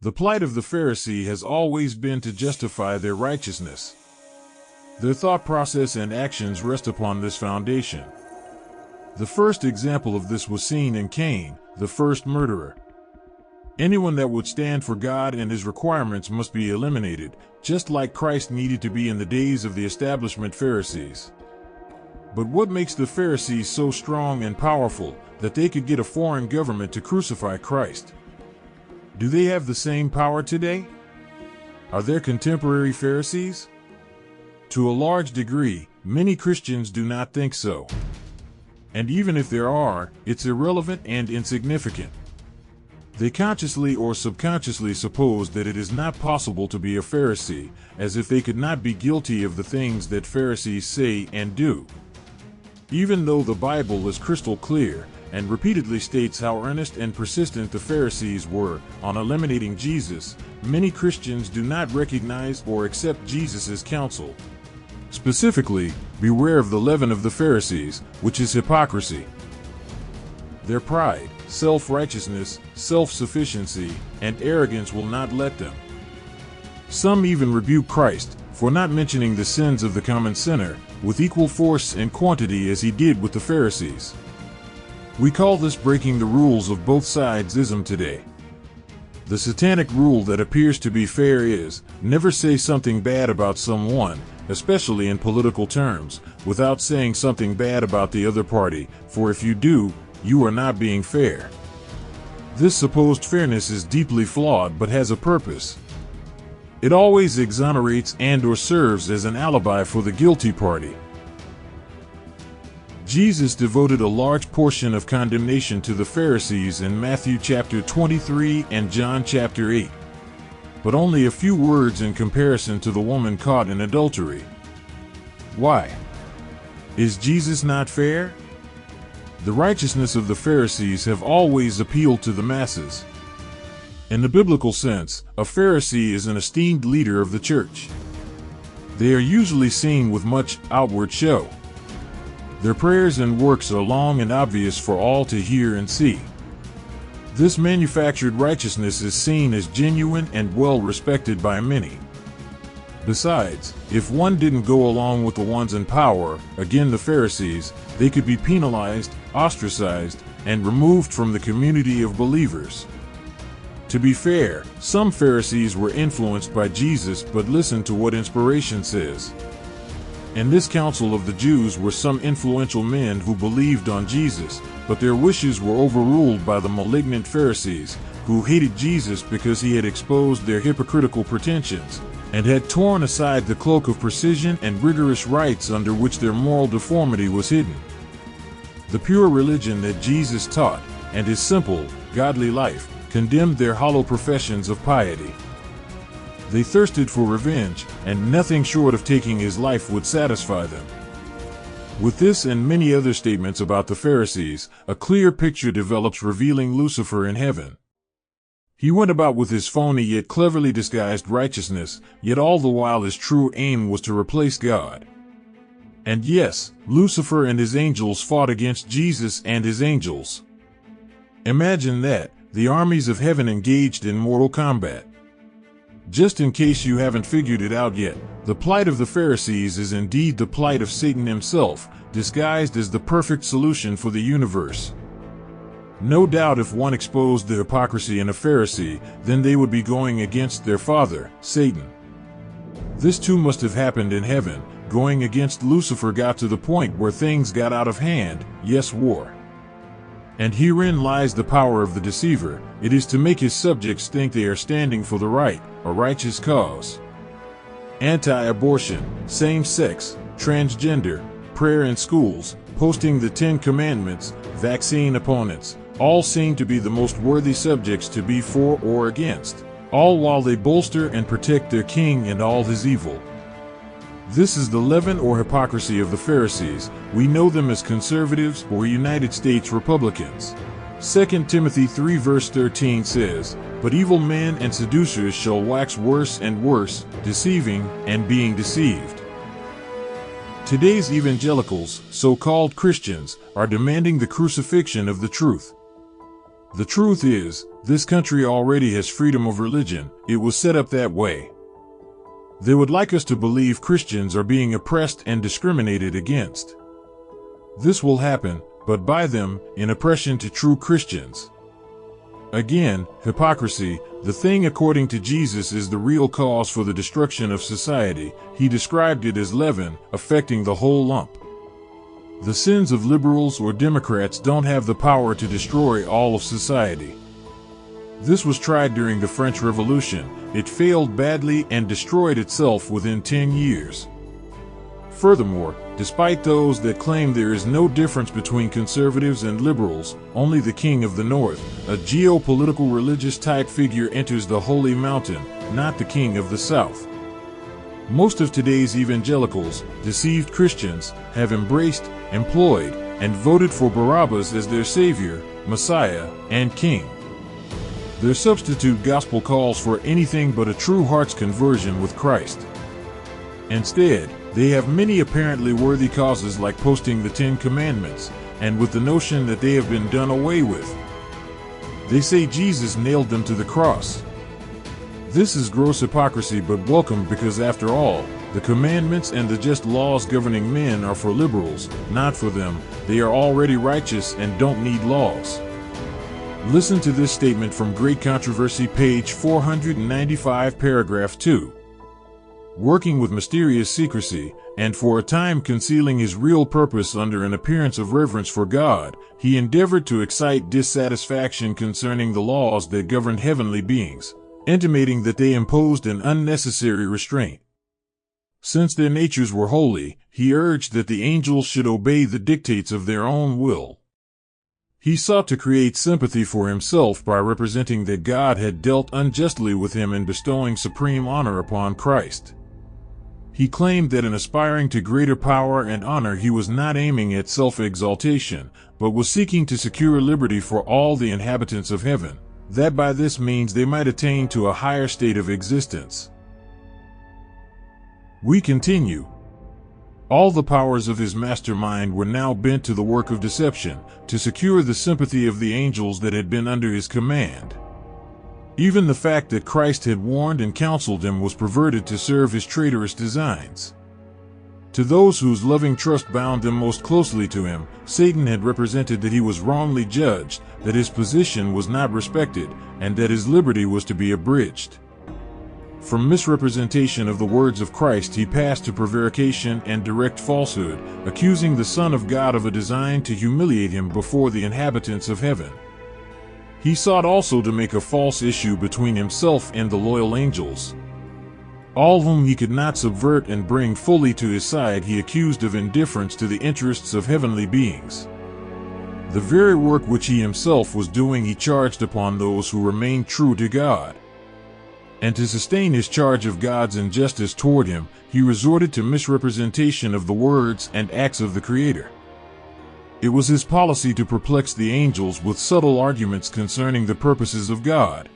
The plight of the Pharisee has always been to justify their righteousness. Their thought process and actions rest upon this foundation. The first example of this was seen in Cain, the first murderer. Anyone that would stand for God and his requirements must be eliminated, just like Christ needed to be in the days of the establishment Pharisees. But what makes the Pharisees so strong and powerful that they could get a foreign government to crucify Christ? Do they have the same power today? Are there contemporary Pharisees? To a large degree, many Christians do not think so. And even if there are, it's irrelevant and insignificant. They consciously or subconsciously suppose that it is not possible to be a Pharisee, as if they could not be guilty of the things that Pharisees say and do. Even though the Bible is crystal clear and repeatedly states how earnest and persistent the Pharisees were on eliminating Jesus, many Christians do not recognize or accept Jesus' counsel. Specifically, beware of the leaven of the Pharisees, which is hypocrisy. Their pride, self-righteousness, self-sufficiency, and arrogance will not let them. Some even rebuke Christ for not mentioning the sins of the common sinner with equal force and quantity as he did with the Pharisees. We call this breaking the rules of both sides-ism today. The satanic rule that appears to be fair is, never say something bad about someone, especially in political terms, without saying something bad about the other party, for if you do, you are not being fair. This supposed fairness is deeply flawed but has a purpose. It always exonerates and/or serves as an alibi for the guilty party. Jesus devoted a large portion of condemnation to the Pharisees in Matthew chapter 23 and John chapter 8, but only a few words in comparison to the woman caught in adultery. Why? Is Jesus not fair? The righteousness of the Pharisees have always appealed to the masses. In the biblical sense, a Pharisee is an esteemed leader of the church. They are usually seen with much outward show. Their prayers and works are long and obvious for all to hear and see. This manufactured righteousness is seen as genuine and well respected by many. Besides, if one didn't go along with the ones in power, again the Pharisees, they could be penalized, ostracized, and removed from the community of believers. To be fair, some Pharisees were influenced by Jesus, but listen to what inspiration says. In this council of the Jews were some influential men who believed on Jesus, but their wishes were overruled by the malignant Pharisees, who hated Jesus because he had exposed their hypocritical pretensions, and had torn aside the cloak of precision and rigorous rites under which their moral deformity was hidden. The pure religion that Jesus taught, and his simple, godly life, condemned their hollow professions of piety. They thirsted for revenge, and nothing short of taking his life would satisfy them. With this and many other statements about the Pharisees, a clear picture develops revealing Lucifer in heaven. He went about with his phony yet cleverly disguised righteousness, yet all the while his true aim was to replace God. And yes, Lucifer and his angels fought against Jesus and his angels. Imagine that, the armies of heaven engaged in mortal combat. Just in case you haven't figured it out yet, the plight of the Pharisees is indeed the plight of Satan himself, disguised as the perfect solution for the universe. No doubt if one exposed the hypocrisy in a Pharisee, then they would be going against their father, Satan. This too must have happened in heaven. Going against Lucifer got to the point where things got out of hand, yes, war. And herein lies the power of the deceiver. It is to make his subjects think they are standing for the right, a righteous cause. Anti-abortion, same-sex, transgender, prayer in schools, posting the 10 Commandments, vaccine opponents, all seem to be the most worthy subjects to be for or against, all while they bolster and protect their king and all his evil. This is the leaven or hypocrisy of the Pharisees. We know them as conservatives or United States Republicans. 2 Timothy 3 verse 13 says, "But evil men and seducers shall wax worse and worse, deceiving and being deceived." Today's evangelicals, so-called Christians, are demanding the crucifixion of the truth. The truth is, this country already has freedom of religion. It was set up that way. They would like us to believe Christians are being oppressed and discriminated against. This will happen, but by them, in oppression to true Christians. Again, hypocrisy, the thing according to Jesus is the real cause for the destruction of society. He described it as leaven, affecting the whole lump. The sins of liberals or Democrats don't have the power to destroy all of society. This was tried during the French Revolution. It failed badly and destroyed itself within 10 years. Furthermore, despite those that claim there is no difference between conservatives and liberals, only the king of the north, a geopolitical religious type figure, enters the holy mountain, not the king of the south. Most of today's evangelicals, deceived Christians, have embraced, employed, and voted for Barabbas as their savior, Messiah, and king. Their substitute gospel calls for anything but a true heart's conversion with Christ. Instead, they have many apparently worthy causes like posting the 10 Commandments, and with the notion that they have been done away with. They say Jesus nailed them to the cross. This is gross hypocrisy, but welcome, because after all, the commandments and the just laws governing men are for liberals, not for them. They are already righteous and don't need laws. Listen to this statement from Great Controversy, page 495, paragraph 2. Working with mysterious secrecy, and for a time concealing his real purpose under an appearance of reverence for God, he endeavored to excite dissatisfaction concerning the laws that governed heavenly beings, intimating that they imposed an unnecessary restraint. Since their natures were holy, he urged that the angels should obey the dictates of their own will. He sought to create sympathy for himself by representing that God had dealt unjustly with him in bestowing supreme honor upon Christ. He claimed that in aspiring to greater power and honor he was not aiming at self-exaltation, but was seeking to secure liberty for all the inhabitants of heaven, that by this means they might attain to a higher state of existence. We continue. All the powers of his mastermind were now bent to the work of deception, to secure the sympathy of the angels that had been under his command. Even the fact that Christ had warned and counseled him was perverted to serve his traitorous designs. To those whose loving trust bound them most closely to him, Satan had represented that he was wrongly judged, that his position was not respected, and that his liberty was to be abridged. From misrepresentation of the words of Christ he passed to prevarication and direct falsehood, accusing the Son of God of a design to humiliate him before the inhabitants of heaven. He sought also to make a false issue between himself and the loyal angels. All whom he could not subvert and bring fully to his side he accused of indifference to the interests of heavenly beings. The very work which he himself was doing he charged upon those who remained true to God. And to sustain his charge of God's injustice toward him, he resorted to misrepresentation of the words and acts of the Creator. It was his policy to perplex the angels with subtle arguments concerning the purposes of God.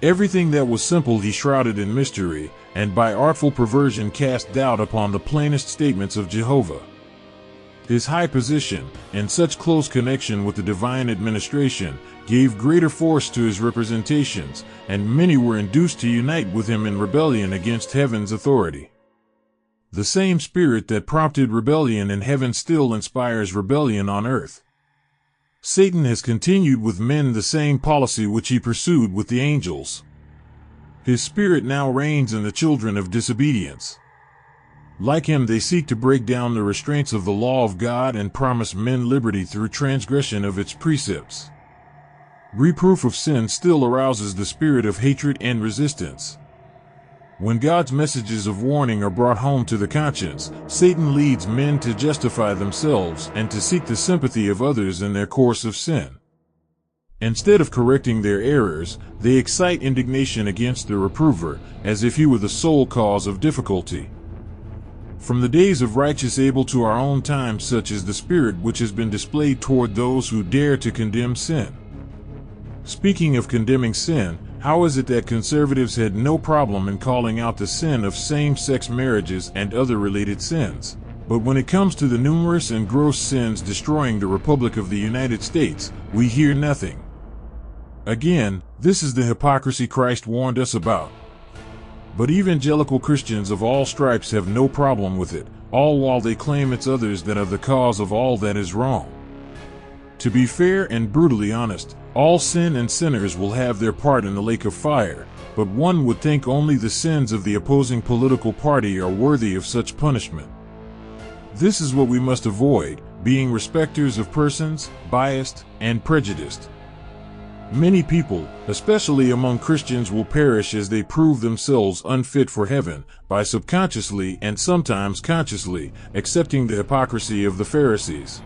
Everything that was simple he shrouded in mystery, and by artful perversion cast doubt upon the plainest statements of Jehovah. His high position, and such close connection with the divine administration, gave greater force to his representations, and many were induced to unite with him in rebellion against heaven's authority. The same spirit that prompted rebellion in heaven still inspires rebellion on earth. Satan has continued with men the same policy which he pursued with the angels. His spirit now reigns in the children of disobedience. Like him, they seek to break down the restraints of the law of God and promise men liberty through transgression of its precepts. Reproof of sin still arouses the spirit of hatred and resistance. When God's messages of warning are brought home to the conscience, Satan leads men to justify themselves and to seek the sympathy of others in their course of sin. Instead of correcting their errors, they excite indignation against the reprover, as if he were the sole cause of difficulty. From the days of righteous Abel to our own time, such is the spirit which has been displayed toward those who dare to condemn sin. Speaking of condemning sin, how is it that conservatives had no problem in calling out the sin of same-sex marriages and other related sins? But when it comes to the numerous and gross sins destroying the Republic of the United States, we hear nothing. Again, this is the hypocrisy Christ warned us about. But evangelical Christians of all stripes have no problem with it, all while they claim it's others that are the cause of all that is wrong. To be fair and brutally honest, all sin and sinners will have their part in the lake of fire, but one would think only the sins of the opposing political party are worthy of such punishment. This is what we must avoid, being respecters of persons, biased, and prejudiced. Many people, especially among Christians, will perish as they prove themselves unfit for heaven by subconsciously and sometimes consciously accepting the hypocrisy of the Pharisees.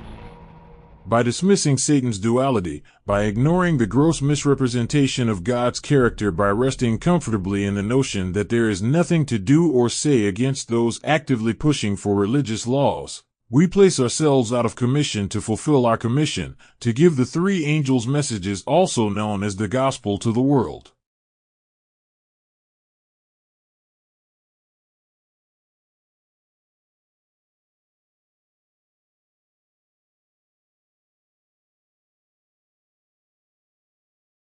By dismissing Satan's duality, by ignoring the gross misrepresentation of God's character, by resting comfortably in the notion that there is nothing to do or say against those actively pushing for religious laws, we place ourselves out of commission to fulfill our commission, to give the three angels' messages, also known as the gospel, to the world.